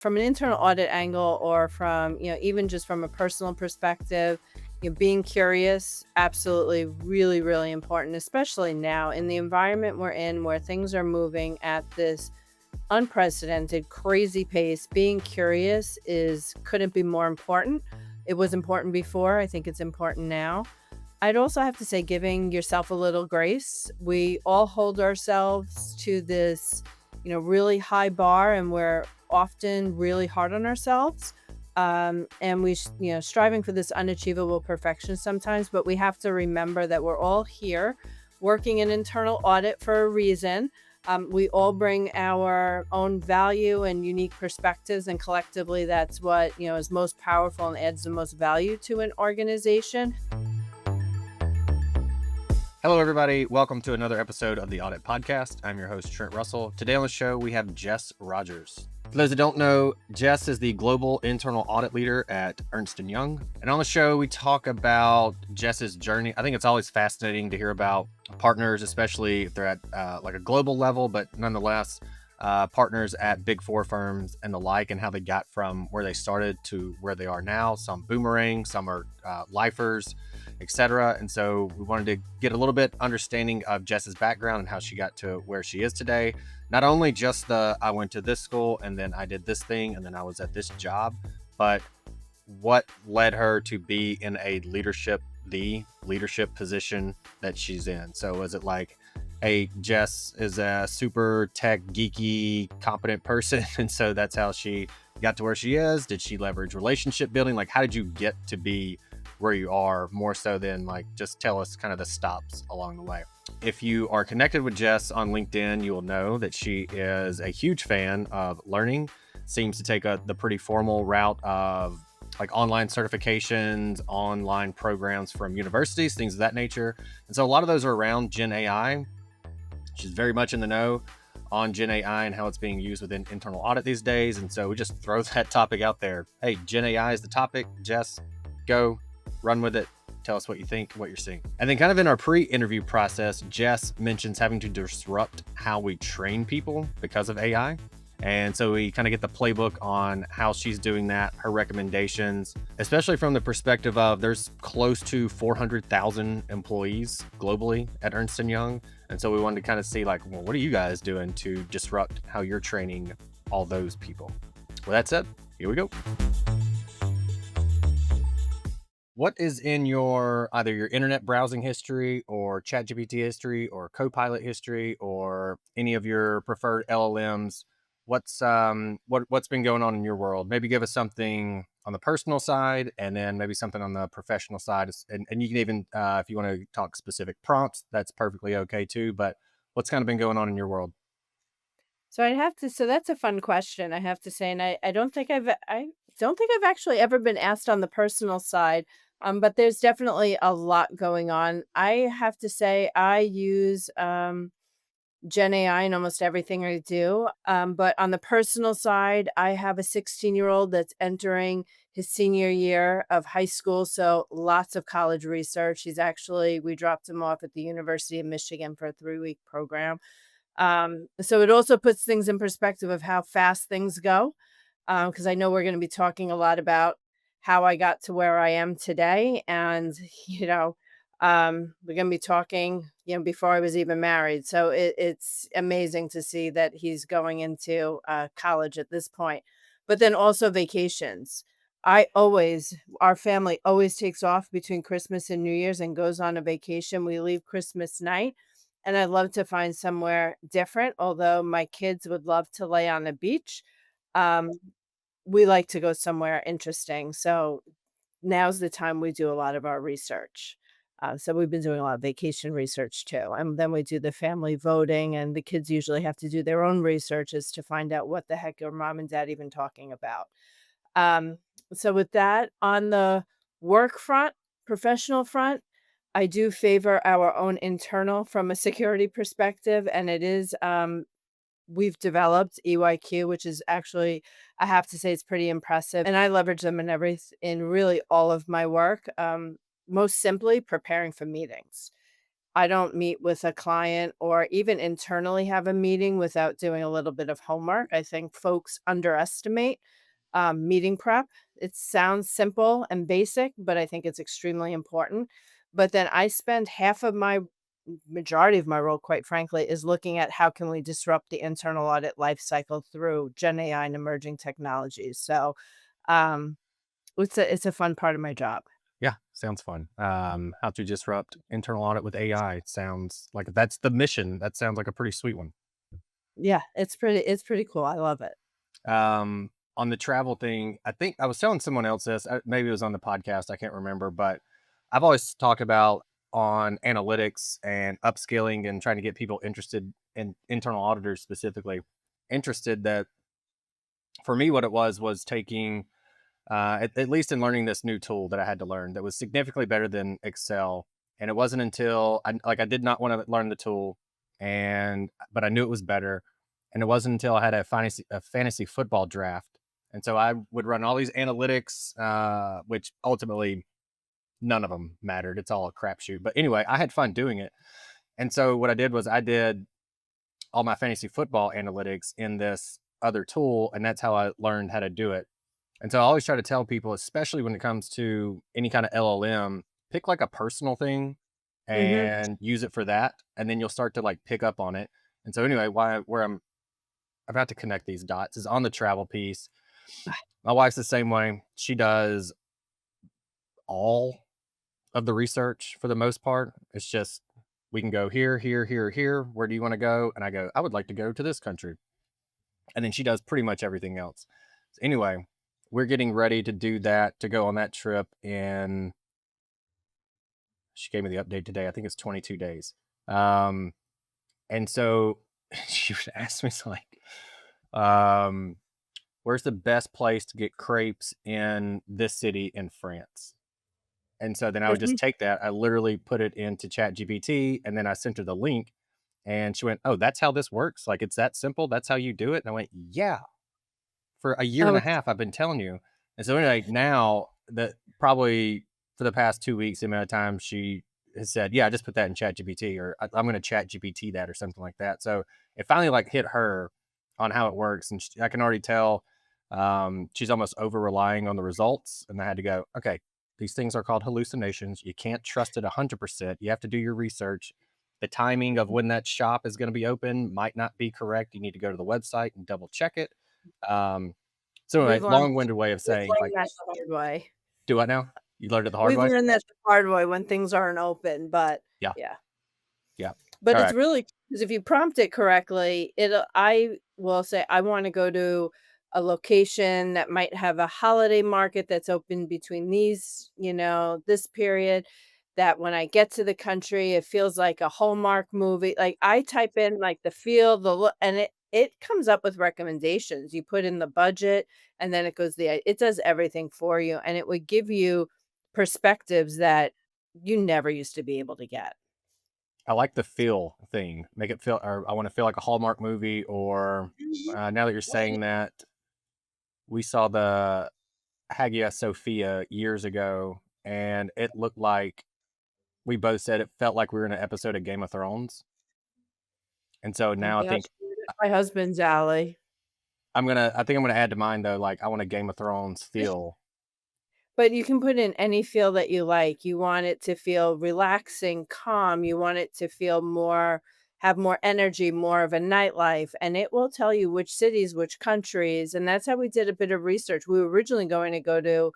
from an internal audit angle or from, even just from a personal perspective, being curious, absolutely really, really important, especially now in the environment we're in where things are moving at this unprecedented, crazy pace. Being curious is couldn't be more important. It was important before. I think it's important now. I'd also have to say giving yourself a little grace. We all hold ourselves to this, really high bar, and we're often really hard on ourselves. And striving for this unachievable perfection sometimes, but we have to remember that we're all here working in internal audit for a reason. We all bring our own value and unique perspectives, and collectively, that's what, is most powerful and adds the most value to an organization. Hello, everybody. Welcome to another episode of the Audit Podcast. I'm your host, Trent Russell. Today on the show, we have Jess Rodgers. For those that don't know, Jess is the Global Internal Audit Leader at Ernst Young. And on the show, we talk about Jess's journey. I think it's always fascinating to hear about partners, especially if they're at like a global level, but nonetheless, partners at big four firms and the like, and how they got from where they started to where they are now. Some boomerang, some are lifers, etc. And so we wanted to get a little bit understanding of Jess's background and how she got to where she is today. Not only just I went to this school and then I did this thing and then I was at this job, but what led her to be in the leadership position that she's in. So was it like, hey, Jess is a super tech geeky, competent person, and so that's how she got to where she is? Did she leverage relationship building? Like, how did you get to be where you are, more so than like just tell us kind of the stops along the way? If you are connected with Jess on LinkedIn, you will know that she is a huge fan of learning, seems to take the pretty formal route of like online certifications, online programs from universities, things of that nature. And so a lot of those are around GenAI. She's very much in the know on GenAI and how it's being used within internal audit these days. And so we just throw that topic out there. Hey, GenAI is the topic. Jess, go, run with it. Tell us what you think, what you're seeing. And then kind of in our pre-interview process, Jess mentions having to disrupt how we train people because of AI. And so we kind of get the playbook on how she's doing that, her recommendations, especially from the perspective of there's close to 400,000 employees globally at Ernst Young. And so we wanted to kind of see like, well, what are you guys doing to disrupt how you're training all those people? With that said, here we go. What is in either your internet browsing history or ChatGPT history or Copilot history or any of your preferred LLMs? What's been going on in your world? Maybe give us something on the personal side and then maybe something on the professional side. And you can even, if you want to talk specific prompts, that's perfectly okay too. But what's kind of been going on in your world? So that's a fun question, I have to say. And I don't think I've actually ever been asked on the personal side. But there's definitely a lot going on. I have to say I use GenAI in almost everything I do. But on the personal side, I have a 16-year-old that's entering his senior year of high school. So lots of college research. We dropped him off at the University of Michigan for a 3-week program. So it also puts things in perspective of how fast things go. Because I know we're going to be talking a lot about how I got to where I am today. And, we're going to be talking, before I was even married. So it's amazing to see that he's going into college at this point. But then also vacations. Our family always takes off between Christmas and New Year's and goes on a vacation. We leave Christmas night. And I'd love to find somewhere different, although my kids would love to lay on the beach. Um, we like to go somewhere interesting. So now's the time we do a lot of our research. So we've been doing a lot of vacation research too. And then we do the family voting, and the kids usually have to do their own researches to find out what the heck are mom and dad even talking about. Um, so with that, on the work front, professional front, I do favor our own internal from a security perspective, and it is we've developed EYQ, which is actually, I have to say, it's pretty impressive. And I leverage them in really all of my work. Most simply, preparing for meetings. I don't meet with a client or even internally have a meeting without doing a little bit of homework. I think folks underestimate meeting prep. It sounds simple and basic, but I think it's extremely important. But then I spend half of my majority of my role, quite frankly, is looking at how can we disrupt the internal audit life cycle through Gen AI and emerging technologies. So um, it's a fun part of my job. Yeah, sounds fun. How to disrupt internal audit with AI sounds like that's the mission. That sounds like a pretty sweet one. Yeah, it's pretty cool. I love it. On the travel thing, I think I was telling someone else this, maybe it was on the podcast, I can't remember, but I've always talked about on analytics and upskilling and trying to get people interested in internal auditors specifically interested that for me, what it was taking, at least in learning this new tool that I had to learn that was significantly better than Excel. And it wasn't until I did not want to learn the tool but I knew it was better. And it wasn't until I had a fantasy football draft. And so I would run all these analytics, which ultimately none of them mattered. It's all a crapshoot. But anyway, I had fun doing it. And so what I did was I did all my fantasy football analytics in this other tool. And that's how I learned how to do it. And so I always try to tell people, especially when it comes to any kind of LLM, pick like a personal thing Mhm. and use it for that. And then you'll start to like pick up on it. And so anyway, where I'm about to connect these dots is on the travel piece. My wife's the same way. She does all of the research for the most part. It's just we can go here, here, here, here. Where do you want to go? And I go, I would like to go to this country. And then she does pretty much everything else. So anyway, we're getting ready to do that, to go on that trip in, she gave me the update today. I think it's 22 days. And so she would ask me like, where's the best place to get crepes in this city in France? And so then I would just Mhm. take that. I literally put it into ChatGPT and then I sent her the link and she went, oh, that's how this works. Like it's that simple. That's how you do it. And I went, yeah, for a year Oh, and a it's half, I've been telling you. And so anyway, now that probably for the past 2 weeks, the amount of time she has said, yeah, I just put that in ChatGPT or I'm going to ChatGPT that or something like that. So it finally like hit her on how it works. And I can already tell she's almost over relying on the results. And I had to go, okay, these things are called hallucinations. You can't trust it 100%. You have to do your research. The timing of when that shop is going to be open might not be correct. You need to go to the website and double check it. Um, so anyway, we've learned long-winded way of we've saying learned like, that the hard way. do what now? You learned it the hard We've way? learned that the hard way when things aren't open, but Yeah. yeah. Yeah. But All it's right. really because if you prompt it correctly, I will say, "I wanna go to a location that might have a holiday market that's open between this period, that when I get to the country, it feels like a Hallmark movie." Like, I type in, like, the feel, the look, and it comes up with recommendations. You put in the budget, and then it does everything for you, and it would give you perspectives that you never used to be able to get. I like the feel thing. Make it feel, or I want to feel like a Hallmark movie. Or now that you're saying that, we saw the Hagia Sophia years ago, and it looked like we both said it felt like we were in an episode of Game of Thrones. And so Oh now I gosh, think my husband's alley. I think I'm gonna add to mine though. Like I want a Game of Thrones feel. But you can put in any feel that you like. You want it to feel relaxing, calm, you want it to feel have more energy, more of a nightlife, and it will tell you which cities, which countries, and that's how we did a bit of research. We were originally going to go to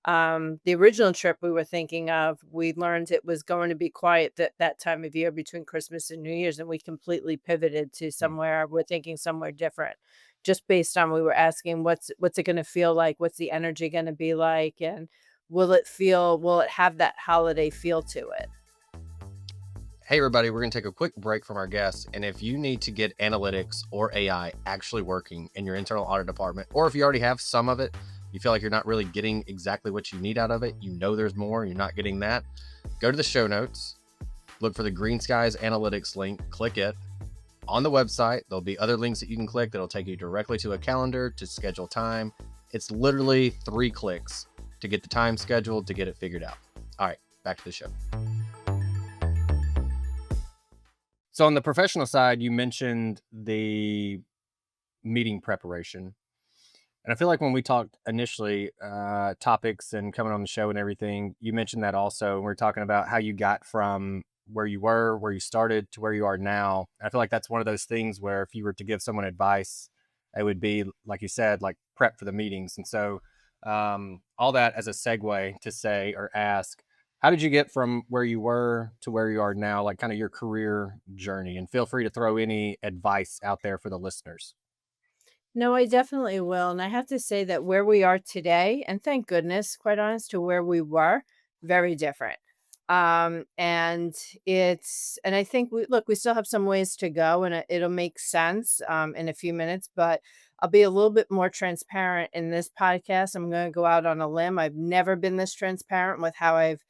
the original trip we were thinking of. We learned it was going to be quiet that time of year between Christmas and New Year's, and we completely pivoted to Hmm. somewhere. We're thinking somewhere different, just based on we were asking what's it going to feel like, what's the energy going to be like, and will it have that holiday feel to it? Hey, everybody, we're going to take a quick break from our guests. And if you need to get analytics or AI actually working in your internal audit department, or if you already have some of it, you feel like you're not really getting exactly what you need out of it, you know there's more, you're not getting that, go to the show notes, look for the Green Skies Analytics link, click it. On the website, there'll be other links that you can click that'll take you directly to a calendar to schedule time. It's literally 3 clicks to get the time scheduled, to get it figured out. All right, back to the show. So on the professional side, you mentioned the meeting preparation. And I feel like when we talked initially, topics and coming on the show and everything, you mentioned that also. And we are talking about how you got from where you were, where you started to where you are now. I feel like that's one of those things where if you were to give someone advice, it would be, like you said, like prep for the meetings. And so, all that as a segue to say or ask, how did you get from where you were to where you are now, like kind of your career journey? And feel free to throw any advice out there for the listeners. No, I definitely will. And I have to say that where we are today, and thank goodness, quite honest, to where we were, very different. And and I think we still have some ways to go and it'll make sense in a few minutes, but I'll be a little bit more transparent in this podcast. I'm going to go out on a limb. I've never been this transparent with how I've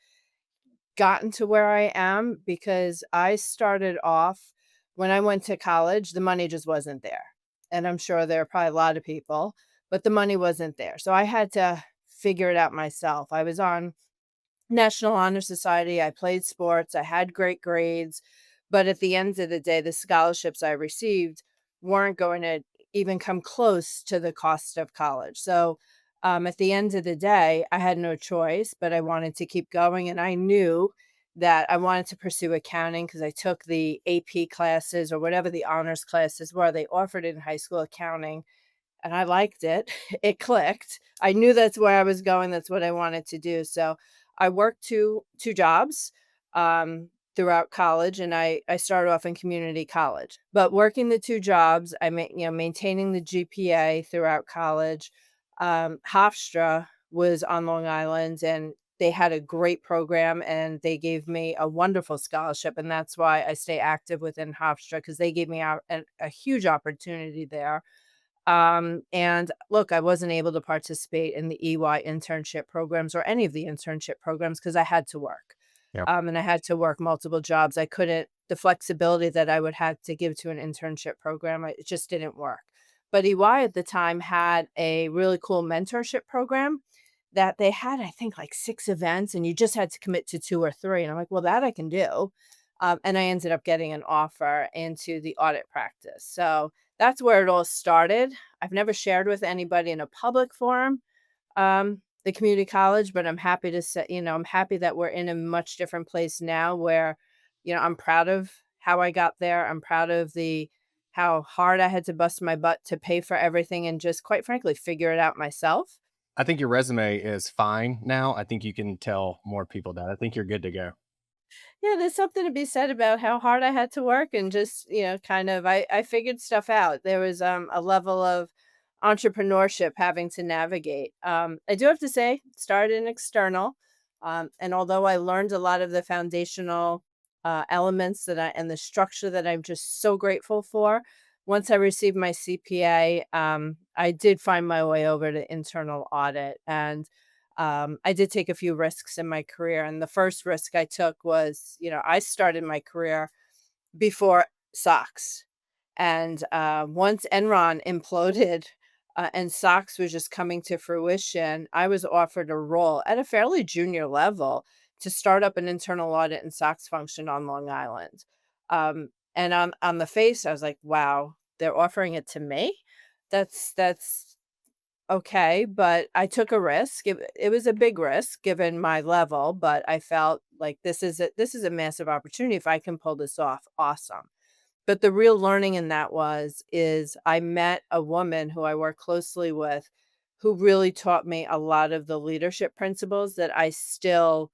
gotten to where I am because I started off when I went to college, the money just wasn't there. And I'm sure there are probably a lot of people, but the money wasn't there. So I had to figure it out myself. I was on National Honor Society. I played sports. I had great grades. But at the end of the day, the scholarships I received weren't going to even come close to the cost of college. So at the end of the day, I had no choice, but I wanted to keep going. And I knew that I wanted to pursue accounting because I took the AP classes or whatever the honors classes were. They offered in high school accounting and I liked it. It clicked. I knew that's where I was going. That's what I wanted to do. So I worked two jobs throughout college, and I started off in community college. But working the two jobs, maintaining the GPA throughout college. Hofstra was on Long Island, and they had a great program, and they gave me a wonderful scholarship, and that's why I stay active within Hofstra because they gave me a huge opportunity there. And look, I wasn't able to participate in the EY internship programs or any of the internship programs because I had to work. Yeah. And I had to work multiple jobs. I couldn't, the flexibility that I would have to give to an internship program, it just didn't work. But EY at the time had a really cool mentorship program that they had, I think, like 6 events, and you just had to commit to two or three. And I'm like, well, that I can do. And I ended up getting an offer into the audit practice. So that's where it all started. I've never shared with anybody in a public forum, the community college, but I'm happy to say, I'm happy that we're in a much different place now where, I'm proud of how I got there. I'm proud of the how hard I had to bust my butt to pay for everything and just quite frankly figure it out myself. I think your resume is fine now. I think you can tell more people that. I think you're good to go. Yeah, there's something to be said about how hard I had to work and just, kind of I figured stuff out. There was a level of entrepreneurship having to navigate. I do have to say, started in external. And although I learned a lot of the foundational elements and the structure that I'm just so grateful for, once I received my CPA, I did find my way over to internal audit. And I did take a few risks in my career, and the first risk I took was, I started my career before SOX, and once Enron imploded and SOX was just coming to fruition, I was offered a role at a fairly junior level to start up an internal audit and SOX function on Long Island. And on the face, I was like, "Wow, they're offering it to me." That's okay, but I took a risk. It was a big risk given my level, but I felt like this is a massive opportunity. If I can pull this off, awesome. But the real learning in that is I met a woman who I work closely with who really taught me a lot of the leadership principles that I still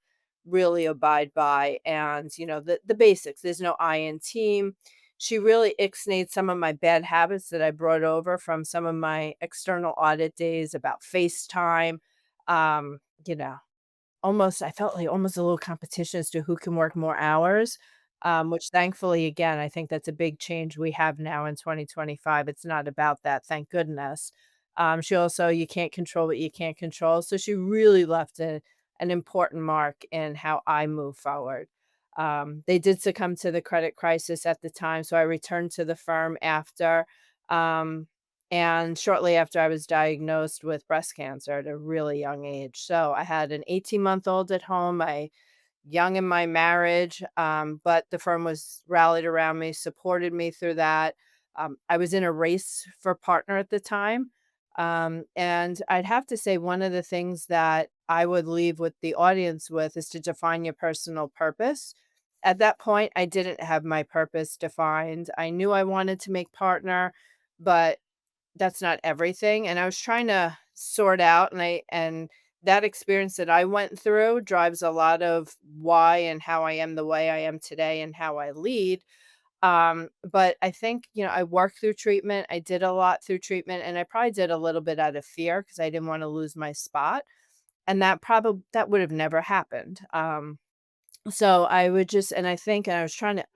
really abide by. And, the basics. There's no I in team. She really ixnayed some of my bad habits that I brought over from some of my external audit days about FaceTime. Um, you know, Almost I felt like almost a little competition as to who can work more hours, which thankfully, again, I think that's a big change we have now in 2025. It's not about that, thank goodness. She also you can't control what you can't control, so she really left an important mark in how I move forward. They did succumb to the credit crisis at the time, so I returned to the firm after, um, and shortly after I was diagnosed with breast cancer at a really young age. So I had an 18-month-old at home. I young in my marriage, but the firm was rallied around me, supported me through that. I was in a race for partner at the time. And I'd have to say one of the things that I would leave with the audience with is to define your personal purpose. At that point, I didn't have my purpose defined. I knew I wanted to make partner, but that's not everything, and I was trying to sort out, and that experience that I went through drives a lot of why and how I am the way I am today and how I lead. But I think, I worked through treatment. I did a lot through treatment, and I probably did a little bit out of fear because I didn't wanna lose my spot, and that would have never happened. So I would just and I think and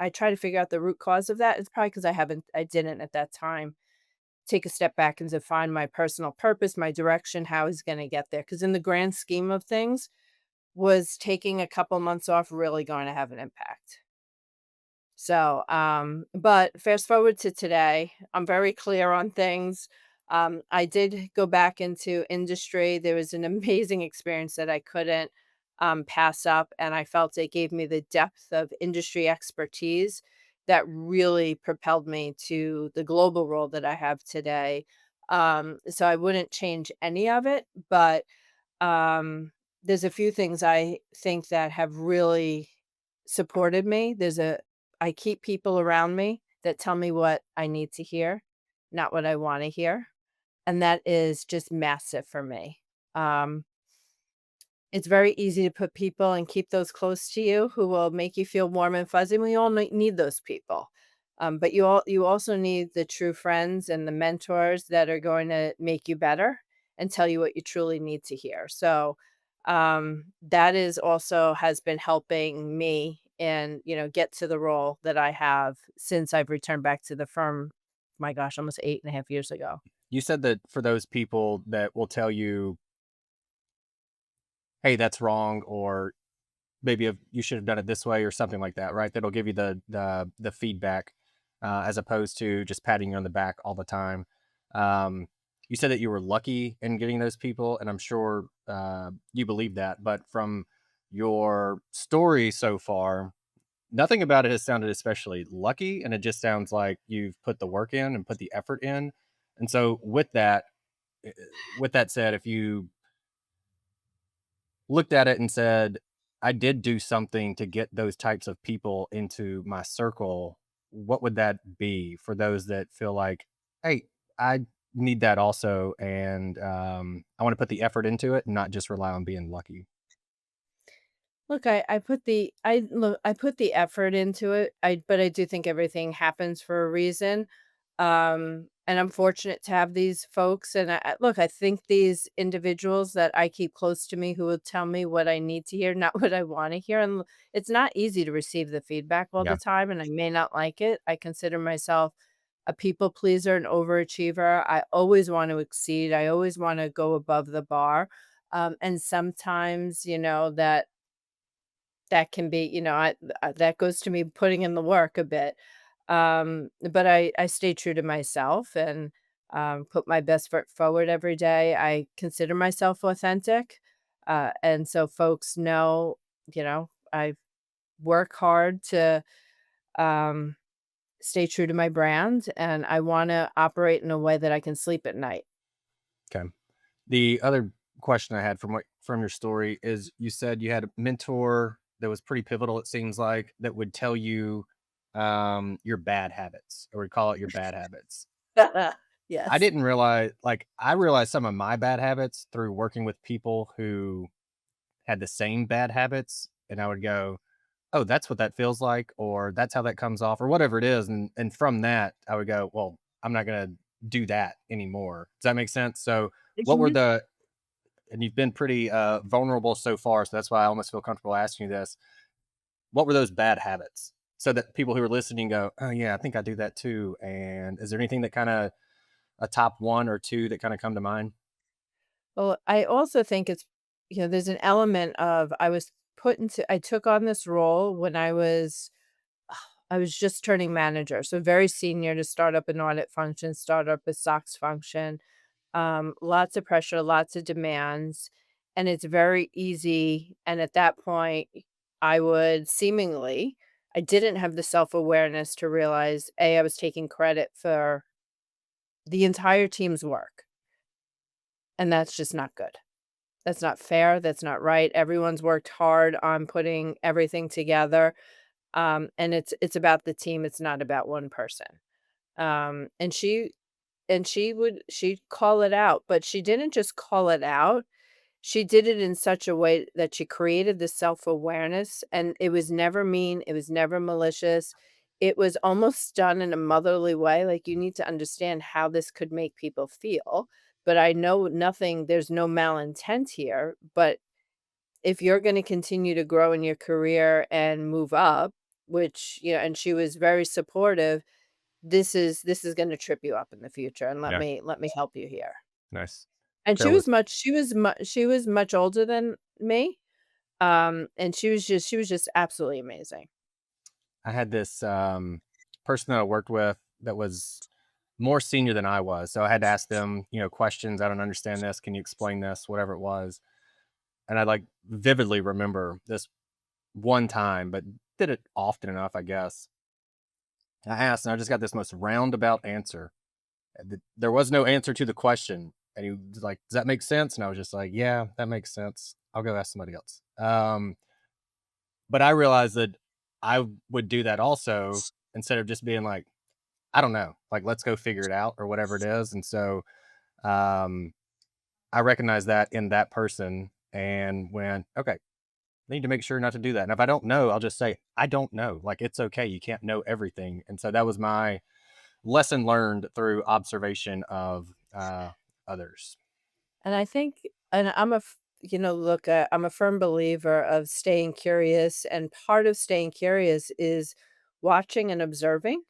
I try to figure out the root cause of that. It's probably because I didn't at that time take a step back and define my personal purpose, my direction, how he's gonna get there. Because in the grand scheme of things, was taking a couple months off really going to have an impact? So, but fast forward to today, I'm very clear on things. I did go back into industry. There was an amazing experience that I couldn't pass up, and I felt it gave me the depth of industry expertise that really propelled me to the global role that I have today. So I wouldn't change any of it, but there's a few things I think that have really supported me. I keep people around me that tell me what I need to hear, not what I wanna hear, and that is just massive for me. Um, it's very easy to put people and keep those close to you who will make you feel warm and fuzzy. We all need those people. But you also need the true friends and the mentors that are going to make you better and tell you what you truly need to hear. So that is also has been helping me and get to the role that I have since I've returned back to the firm. My gosh, almost 8.5 years ago. You said that for those people that will tell you, "Hey, that's wrong," or maybe you should have done it this way, or something like that, right? That'll give you the feedback, as opposed to just patting you on the back all the time. Um, you said that you were lucky in getting those people, and I'm sure you believe that. But from your story so far, nothing about it has sounded especially lucky, and it just sounds like you've put the work in and put the effort in. And so, eh, with that said, if you looked at it and said, I did do something to get those types of people into my circle, what would that be for those that feel like, hey, I need that also, and I want to put the effort into it and not just rely on being lucky? Look, I put the effort into it. But I do think everything happens for a reason. And I'm fortunate to have these folks. And look, I think these individuals that I keep close to me who will tell me what I need to hear, not what I want to hear. And it's not easy to receive the feedback all the Yeah. time, and I may not like it. I consider myself a people pleaser, an overachiever. I always want to exceed. I always want to go above the bar. And sometimes, that can be, that goes to me putting in the work a bit. But I stay true to myself and, put my best foot forward every day. I consider myself authentic, and so folks know, I work hard to, um, stay true to my brand, and I wanna operate in a way that I can sleep at night. Okay. The other question I had from your story is you said you had a mentor that was pretty pivotal, it seems like, that would tell you your bad habits, or would call it your bad habits. I Yes. didn't realize, like, I realized some of my bad habits through working with people who had the same bad habits, and I would go, "Oh, that's what that feels like," or "That's how that comes off," or whatever it is, and from that, I would go, "Well, I'm not gonna do that anymore." Does that make sense? So, what were Mhm. the and you've been pretty, vulnerable so far, so that's why I almost feel comfortable asking you this. What were those bad habits? So that people who are listening go, "Oh, yeah, I think I do that too," and is there anything that kinda a top 1 or 2 that kinda come to mind? Well, I also think there's an element of I took on this role when I was just turning manager, so very senior to start up an audit function, start up a SOX function. Lots of pressure, lots of demands, and it's very easy. And at that point, I would seemingly I didn't have the self-awareness to realize, A, I was taking credit for the entire team's work, and that's just not good. That's not fair, that's not right. Everyone's worked hard on putting everything together, and it's about the team, it's not about one person. And she'd call it out, but she didn't just call it out, she did it in such a way that she created this self-awareness, and it was never mean, it was never malicious. It was almost done in a motherly way, like, "You need to understand how this could make people feel, but I know nothing there's no malintent here, but if you're gonna continue to grow in your career and move up," which, and she was very supportive, "This is gonna trip you up in the future, and Yeah. let me help you here." Nice. And There was she was much older than me, and she was just absolutely amazing. I had this person that I worked with that was more senior than I was. So I had to ask them, questions. I don't understand this. Can you explain this? Whatever it was. And I like vividly remember this one time, but did it often enough, I guess. I asked, and I just got this most roundabout answer. There was no answer to the question. And he was like, "Does that make sense?" And I was just like, "Yeah, that makes sense. I'll go ask somebody else." But I realized that I would do that also instead of just being like, "I don't know, like, let's go figure it out," or whatever it is. And so um, I recognize that in that person and went, okay, I need to make sure not to do that. And if I don't know, I'll just say, I don't know. Like, it's okay. You can't know everything. And so that was my lesson learned through observation of others. And I think and I'm a f look, I'm a firm believer of staying curious, and part of staying curious is watching and observing.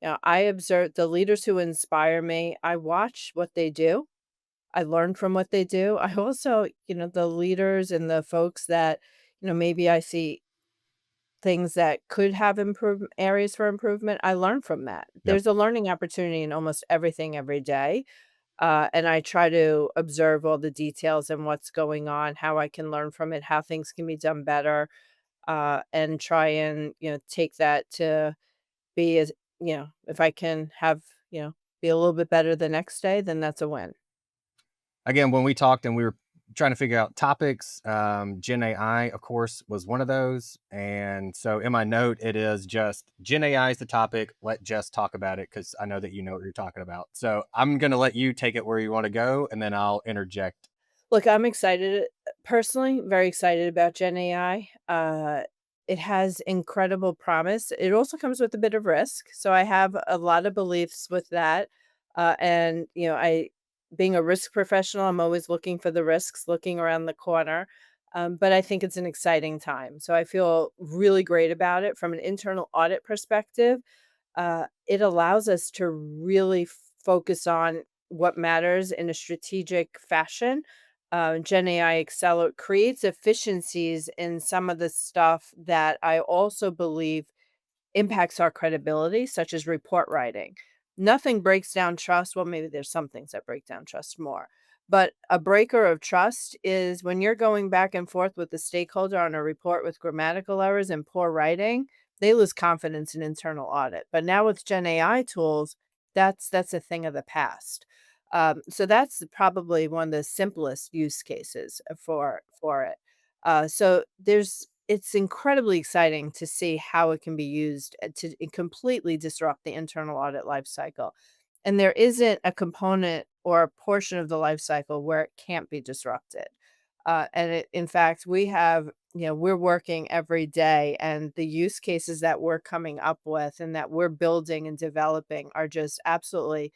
I observe the leaders who inspire me, I watch what they do, I learn from what they do. I also, the leaders and the folks that, maybe I see things that could have improve areas for improvement, I learn from that. Yep. There's a learning opportunity in almost everything every day. And I try to observe all the details and what's going on, how I can learn from it, how things can be done better, and try and take that to be as if I can have be a little bit better the next day, then that's a win. Again, when we talked and we were trying to figure out topics, Gen AI, of course, was one of those. And so in my note, it is just Gen AI is the topic. Let Jess talk about it because I know that you know what you're talking about. So I'm going to let you take it where you want to go, and then I'll interject. Look, I'm excited, personally, very excited about Gen AI. It has incredible promise. It also comes with a bit of risk. So I have a lot of beliefs with that. And, being a risk professional, I'm always looking for the risks, looking around the corner. But I think it's an exciting time. So I feel really great about it from an internal audit perspective. It allows us to really focus on what matters in a strategic fashion. Gen AI creates efficiencies in some of the stuff that I also believe impacts our credibility, such as report writing. Nothing breaks down trust. Well, maybe there's some things that break down trust more. But a breaker of trust is when you're going back and forth with the stakeholder on a report with grammatical errors and poor writing, they lose confidence in internal audit. But now with Gen AI tools, that's a thing of the past. So that's probably one of the simplest use cases for it. So it's incredibly exciting to see how it can be used to completely disrupt the internal audit life cycle. And there isn't a component or a portion of the life cycle where it can't be disrupted. In fact, we're working every day, and the use cases that we're coming up with and that we're building and developing are just absolutely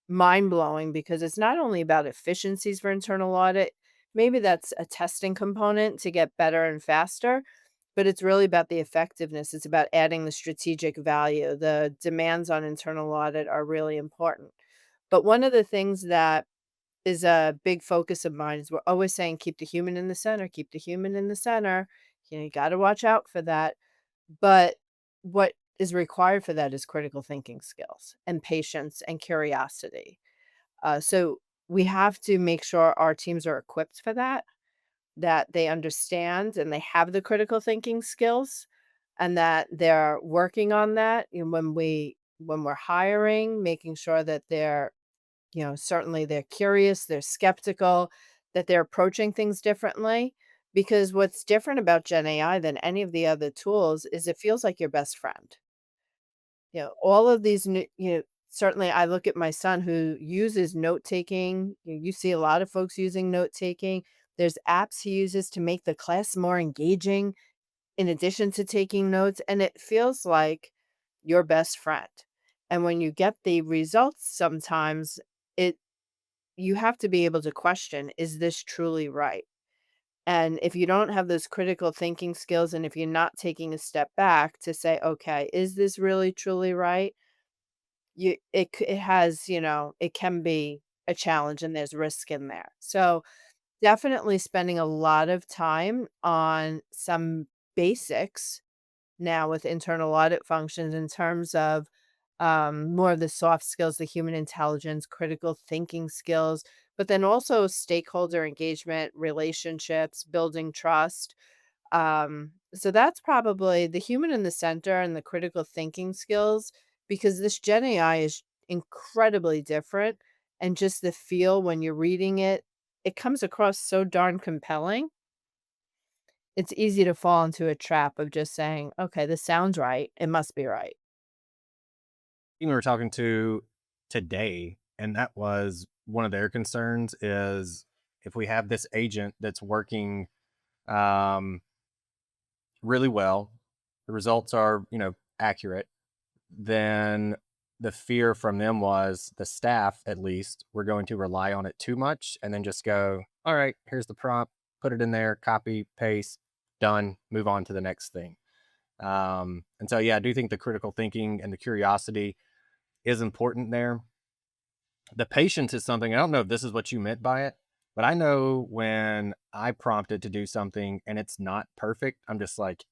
mind blowing because it's not only about efficiencies for internal audit, maybe that's a testing component to get better and faster, but it's really about the effectiveness. It's about adding the strategic value. The demands on internal audit are really important. But one of the things that is a big focus of mine is we're always saying keep the human in the center, keep the human in the center. You got to watch out for that. But what is required for that is critical thinking skills and patience and curiosity. So we have to make sure our teams are equipped for that. that they understand and they have the critical thinking skills and that they're working on that. When we're hiring, making sure that they're, certainly they're curious, they're skeptical, that they're approaching things differently. Because what's different about Gen AI than any of the other tools is it feels like your best friend. All of these new, certainly I look at my son who uses note taking. You see a lot of folks using note taking. There's apps he uses to make the class more engaging in addition to taking notes, and it feels like your best friend. And when you get the results sometimes, it you have to be able to question, is this truly right? And if you don't have those critical thinking skills and if you're not taking a step back to say, okay, is this really truly right? It has, it can be a challenge and there's risk in there. So, definitely spending a lot of time on some basics now with internal audit functions in terms of more of the soft skills, the human intelligence, critical thinking skills, but then also stakeholder engagement, relationships, building trust. So that's probably the human in the center and the critical thinking skills because this Gen AI is incredibly different. And just the feel when you're reading it, it comes across so darn compelling. It's easy to fall into a trap of just saying, okay, this sounds right. It must be right. We were talking to today, and that was one of their concerns is if we have this agent that's working um, really well, the results are, accurate, then the fear from them was the staff, at least, were going to rely on it too much and then just go, all right, here's the prompt, put it in there, copy, paste, done, move on to the next thing. And so, yeah, I do think the critical thinking and the curiosity is important there. The patience is something, I don't know if this is what you meant by it, but I know when I prompt it to do something and it's not perfect, I'm just like,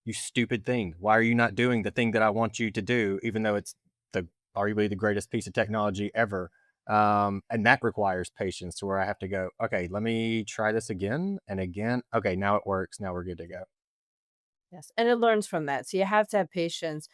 you stupid thing. Why are you not doing the thing that I want you to do, even though it's the arguably the greatest piece of technology ever? And that requires patience to where I have to go, okay, let me try this again and again. Okay, now it works. Now we're good to go. Yes, and it learns from that, so you have to have patience,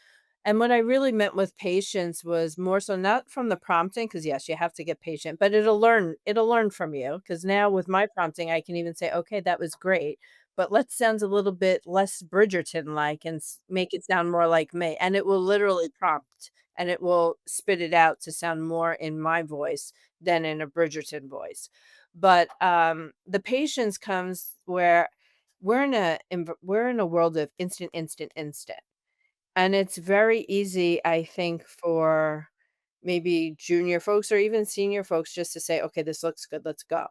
and what I really meant with patience was more so not from the prompting, because yes, you have to get patient, but it'll learn from you. Because now with my prompting, I can even say, "Okay, that was great, but let's sound a little bit less Bridgerton-like and make it sound more like me," and it will literally prompt, and it will spit it out to sound more in my voice than in a Bridgerton voice, but, the patience comes where we're in a world of instant, instant, instant. And it's very easy, I think, for maybe junior folks or even senior folks just to say, okay, this looks good, let's go.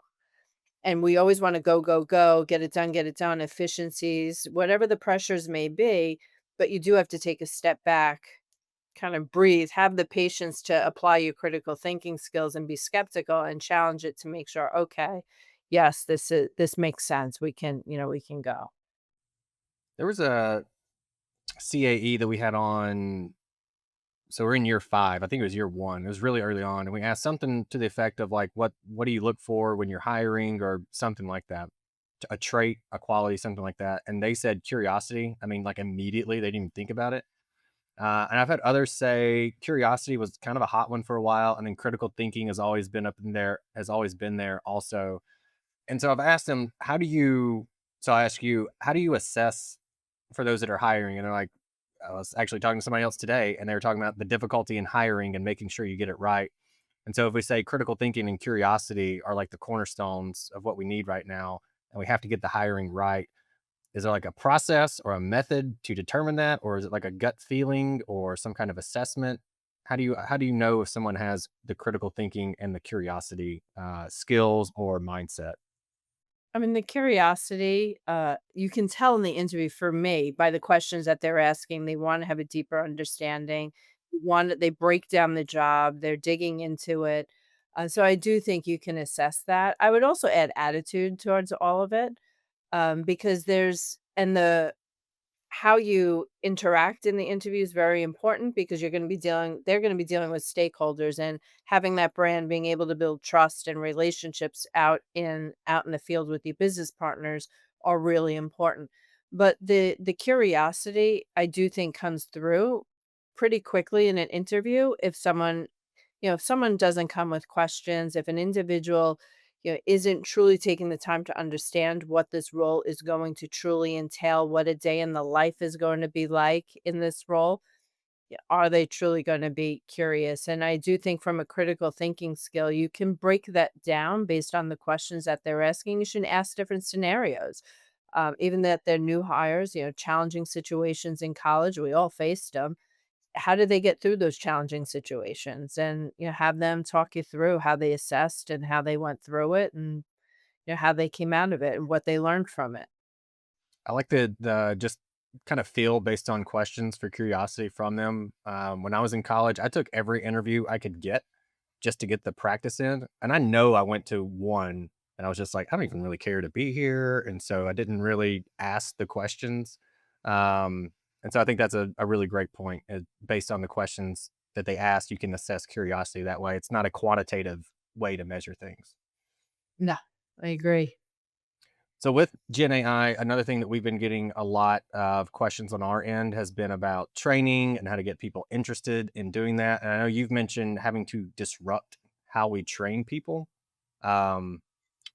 And we always want to go, go, go, get it done, efficiencies, whatever the pressures may be. But you do have to take a step back, kind of breathe, have the patience to apply your critical thinking skills and be skeptical and challenge it to make sure, okay, yes, this makes sense. We can go. There was a CAE that we had on. So we're in year 5. I think it was year 1. It was really early on, and we asked something to the effect of like, what do you look for when you're hiring, or something like that, a trait, a quality, something like that. And they said curiosity. I mean, like immediately, they didn't even think about it. And I've had others say curiosity was kind of a hot one for a while, and then critical thinking has always been up in there, has always been there also. And so I've asked them, how do you? So I ask you, how do you assess for those that are hiring? And they're like, I was actually talking to somebody else today, and they were talking about the difficulty in hiring and making sure you get it right. And so if we say critical thinking and curiosity are like the cornerstones of what we need right now, and we have to get the hiring right, is there like a process or a method to determine that, or is it like a gut feeling or some kind of assessment? How do you know if someone has the critical thinking and the curiosity skills or mindset? I mean, the curiosity, you can tell in the interview for me by the questions that they're asking, they want to have a deeper understanding. They break down the job, they're digging into it. So I do think you can assess that. I would also add attitude towards all of it, because there's and how you interact in the interview is very important because they're going to be dealing with stakeholders, and having that brand, being able to build trust and relationships out in the field with your business partners are really important. But the curiosity, I do think, comes through pretty quickly in an interview. If someone doesn't come with questions, if an individual, isn't truly taking the time to understand what this role is going to truly entail, what a day in the life is going to be like in this role, are they truly going to be curious? And I do think from a critical thinking skill, you can break that down based on the questions that they're asking. You should ask different scenarios. Even that they're new hires, challenging situations in college, we all faced them. How did they get through those challenging situations? And, have them talk you through how they assessed and how they went through it, and, how they came out of it and what they learned from it. I like the just kind of feel based on questions for curiosity from them. When I was in college, I took every interview I could get just to get the practice in. And I know I went to one and I was just like, I don't even really care to be here. And so I didn't really ask the questions. And so I think that's a really great point. Based on the questions that they asked, you can assess curiosity that way. It's not a quantitative way to measure things. No, I agree. So with Gen AI, another thing that we've been getting a lot of questions on our end has been about training and how to get people interested in doing that. And I know you've mentioned having to disrupt how we train people. Um,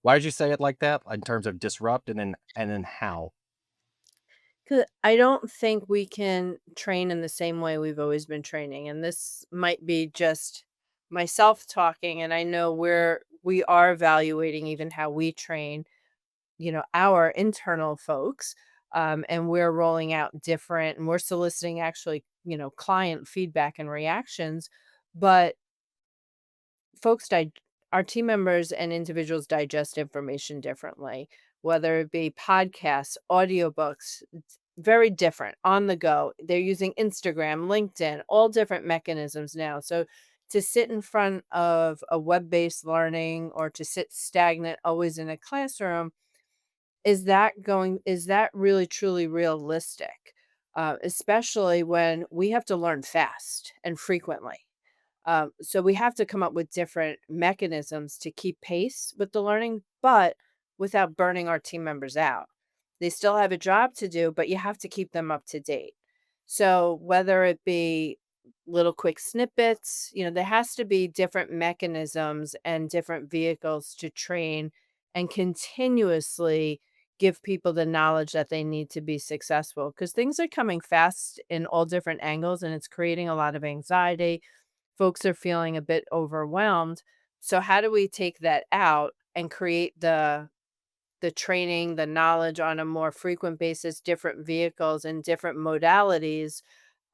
why did you say it like that in terms of disrupt and then how? 'Cause I don't think we can train in the same way we've always been training, and this might be just myself talking, and I know we are evaluating even how we train, our internal folks, and we're rolling out different and we're soliciting actually, client feedback and reactions, but folks di our team members and individuals digest information differently, whether it be podcasts, audiobooks, it's very different on the go. They're using Instagram, LinkedIn, all different mechanisms now. So to sit in front of a web-based learning or to sit stagnant always in a classroom, is that really truly realistic? Especially when we have to learn fast and frequently. So we have to come up with different mechanisms to keep pace with the learning, but without burning our team members out. They still have a job to do, but you have to keep them up to date. So whether it be little quick snippets, there has to be different mechanisms and different vehicles to train and continuously give people the knowledge that they need to be successful, because things are coming fast in all different angles and it's creating a lot of anxiety. Folks are feeling a bit overwhelmed. So how do we take that out and create the training, the knowledge on a more frequent basis, different vehicles and different modalities,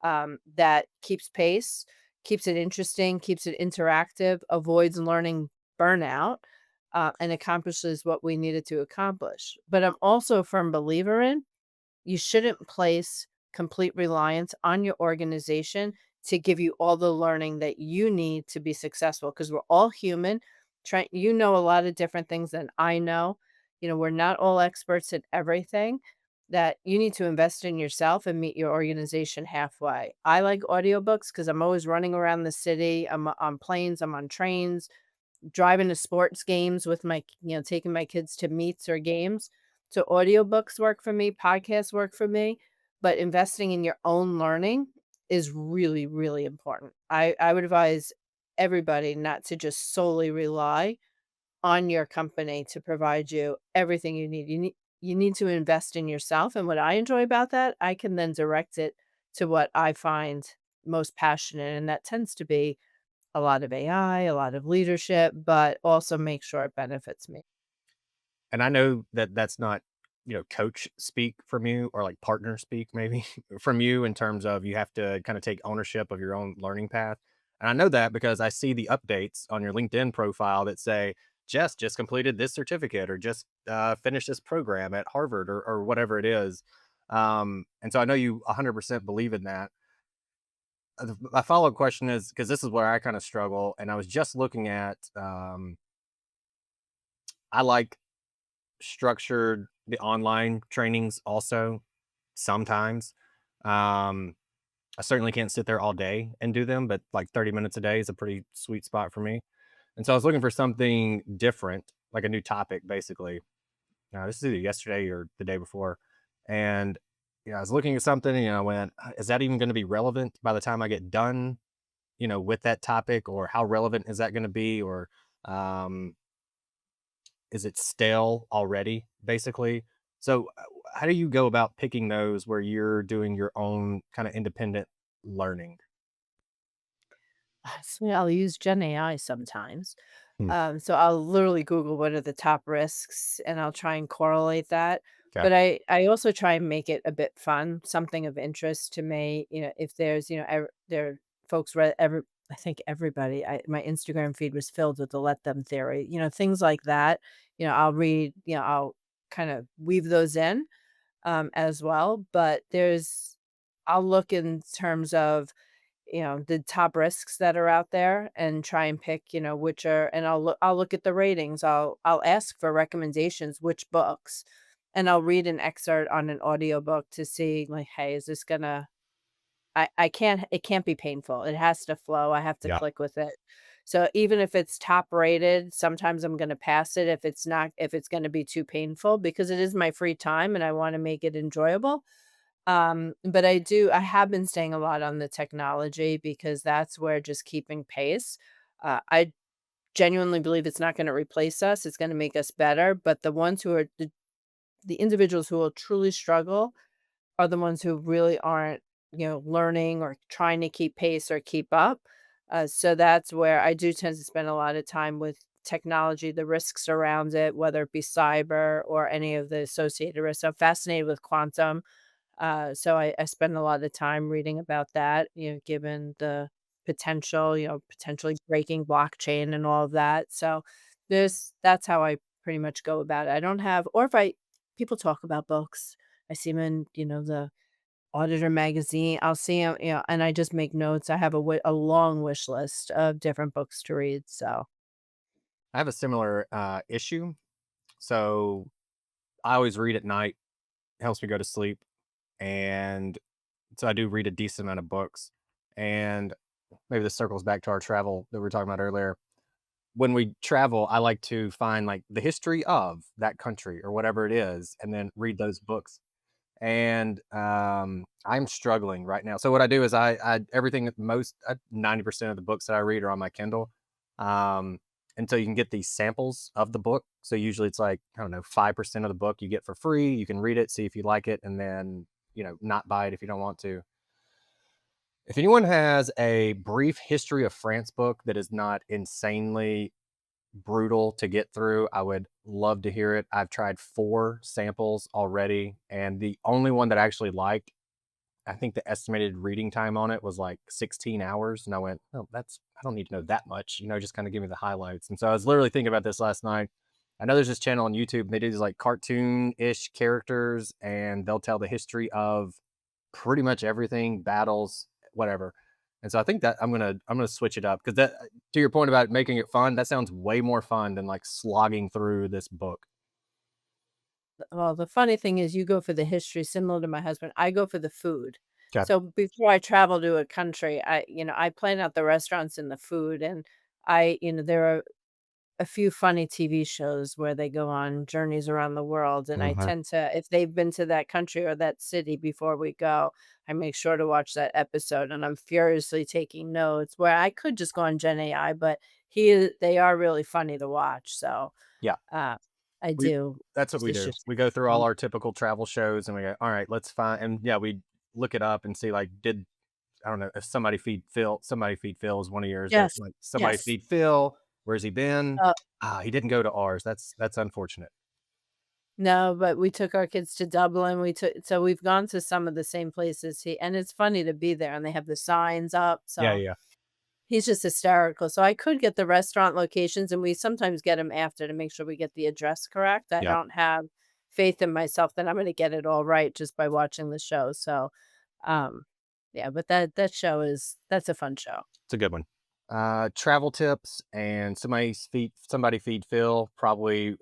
that keeps pace, keeps it interesting, keeps it interactive, avoids learning burnout, and accomplishes what we needed to accomplish. But I'm also a firm believer in, you shouldn't place complete reliance on your organization to give you all the learning that you need to be successful, because we're all human. You know a lot of different things than I know. We're not all experts at everything. That you need to invest in yourself and meet your organization halfway. I like audiobooks because I'm always running around the city. I'm on planes, I'm on trains, driving to sports games with taking my kids to meets or games. So audiobooks work for me, podcasts work for me, but investing in your own learning is really, really important. I would advise everybody not to just solely rely on your company to provide you everything you need. You need to invest in yourself. And what I enjoy about that, I can then direct it to what I find most passionate. And that tends to be a lot of AI, a lot of leadership, but also make sure it benefits me. And I know that that's not, coach speak from you or like partner speak maybe from you in terms of you have to kind of take ownership of your own learning path. And I know that because I see the updates on your LinkedIn profile that say, Jess just completed this certificate or just finished this program at Harvard or whatever it is. And so I know you 100% believe in that. My follow up question is because this is where I kind of struggle. And I was just looking at, I like structured the online trainings also. sometimes. Um, I certainly can't sit there all day and do them, but like 30 minutes a day is a pretty sweet spot for me. And so I was looking for something different, like a new topic, basically. This is either yesterday or the day before. And I was looking at something and I went, is that even going to be relevant by the time I get done, with that topic? Or how relevant is that going to be? Or um, is it stale already, basically? So, how do you go about picking those where you're doing your own kind of independent learning? So I'll use GenAI sometimes. Hmm. So I'll literally Google what are the top risks and I'll try and correlate that. Okay. But I also try and make it a bit fun, something of interest to me. If there's, there are folks, I think everybody, my Instagram feed was filled with the let them theory, things like that. I'll read, I'll kind of weave those in as well. But I'll look in terms of the top risks that are out there and try and pick, which are and I'll look at the ratings. I'll ask for recommendations, which books, and I'll read an excerpt on an audiobook to see like, hey, is this gonna I can't it can't be painful. It has to flow. I have to Yeah. click with it. So even if it's top rated, sometimes I'm gonna pass it if it's gonna be too painful because it is my free time and I want to make it enjoyable. But I have been staying a lot on the technology because that's where just keeping pace. I genuinely believe it's not going to replace us. It's going to make us better. But the individuals who will truly struggle are the ones who really aren't, learning or trying to keep pace or keep up. So that's where I do tend to spend a lot of time with technology, the risks around it, whether it be cyber or any of the associated risks. I'm fascinated with quantum, so I spend a lot of time reading about that, given the potential, potentially breaking blockchain and all of that. So that's how I pretty much go about it. I don't have, or if I, people talk about books, I see them in, the Auditor magazine. I'll see them, and I just make notes. I have a long wish list of different books to read. So, I have a similar issue. So, I always read at night, helps me go to sleep. And so, I do read a decent amount of books. And maybe this circles back to our travel that we were talking about earlier. When we travel, I like to find like the history of that country or whatever it is, and then read those books. And I'm struggling right now. So what I do is I everything most 90% of the books that I read are on my Kindle. Um, and so you can get these samples of the book. So usually it's like, I don't know, 5% of the book you get for free. You can read it, see if you like it, and then not buy it if you don't want to. If anyone has a brief history of France book that is not insanely brutal to get through, I would love to hear it. I've tried 4 samples already, and the only one that I actually liked, I think the estimated reading time on it was like 16 hours, and I went, "Oh, that's I don't need to know that much, just kinda give me the highlights." And so I was literally thinking about this last night. I know there's this channel on YouTube, they do these, like, cartoon-ish characters, and they'll tell the history of pretty much everything, battles, whatever. And so I think that I'm gonna switch it up because that to your point about making it fun, that sounds way more fun than like slogging through this book. well, the funny thing is you go for the history similar to my husband, I go for the food. Okay. So before I travel to a country, I plan out the restaurants and the food and there are a few funny TV shows where they go on journeys around the world and I Mhm. tend to if they've been to that country or that city before we go, I make sure to watch that episode and I'm furiously taking notes where I could just go on Gen AI, but they are really funny to watch. So, Yeah. uh, I We do. That's what we It's do. just We go through all fun. our typical travel shows and we go, all right, let's find and yeah, we look it up and see like did I don't know if somebody feed Phil is one of yours that Yes, like somebody yes. feed Phil. Where's he been? Uh, Ah, he didn't go to ours. That's unfortunate. no, but we took our kids to Dublin. So we've gone to some of the same places and it's funny to be there and they have the signs up. Yeah, So yeah. he's just hysterical. So I could get the restaurant locations and we sometimes get them after to make sure we get the address correct. I Yeah. don't have faith in myself that I'm going to get it all right just by watching the show. So um yeah, but that's a fun show. It's a good one. Travel tips and somebody feed Phil probably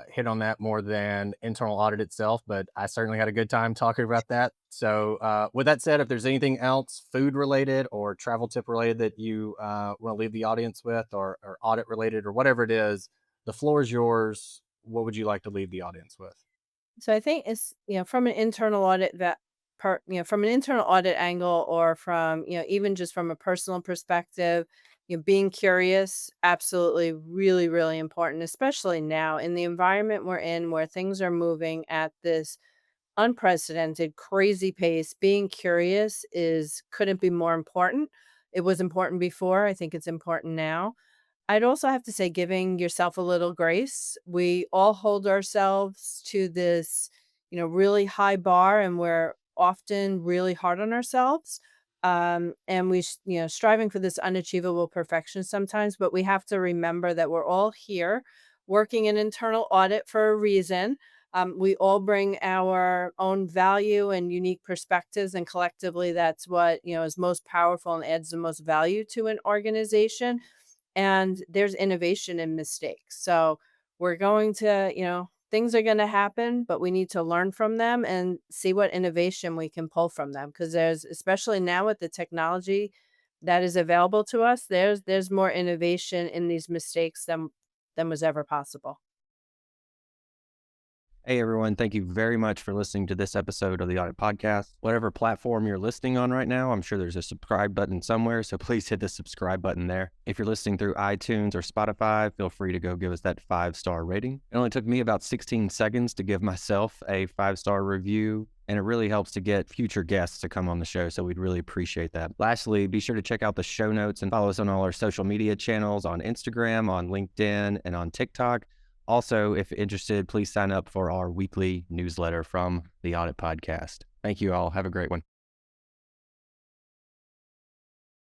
hit on that more than internal audit itself, but I certainly had a good time talking about that. So, with that said, if there's anything else food related or travel tip related that you want to leave the audience with, or audit related, or whatever it is, the floor is yours. What would you like to leave the audience with? So I think it's, from an internal audit that part, from an internal audit angle, or from, even just from a personal perspective, being curious, absolutely really, really important, especially now in the environment we're in where things are moving at this unprecedented, crazy pace. Being curious is couldn't be more important. It was important before. I think it's important now. I'd also have to say giving yourself a little grace. We all hold ourselves to this, really high bar, and we're often really hard on ourselves. And striving for this unachievable perfection sometimes, but we have to remember that we're all here working in internal audit for a reason. We all bring our own value and unique perspectives, and collectively, that's what, is most powerful and adds the most value to an organization. And there's innovation in mistakes. So we're going to, things are going to happen, but we need to learn from them and see what innovation we can pull from them. Because there's, especially now with the technology that is available to us, there's more innovation in these mistakes than was ever possible. Hey everyone, thank you very much for listening to this episode of the Audit Podcast. Whatever platform you're listening on right now, I'm sure there's a subscribe button somewhere, so please hit the subscribe button there. If you're listening through iTunes or Spotify, feel free to go give us that 5-star rating. It only took me about 16 seconds to give myself a 5-star review, and it really helps to get future guests to come on the show, so we'd really appreciate that. Lastly, be sure to check out the show notes and follow us on all our social media channels on Instagram, on LinkedIn, and on TikTok. Also, if interested, please sign up for our weekly newsletter from the Audit Podcast. Thank you all. Have a great one.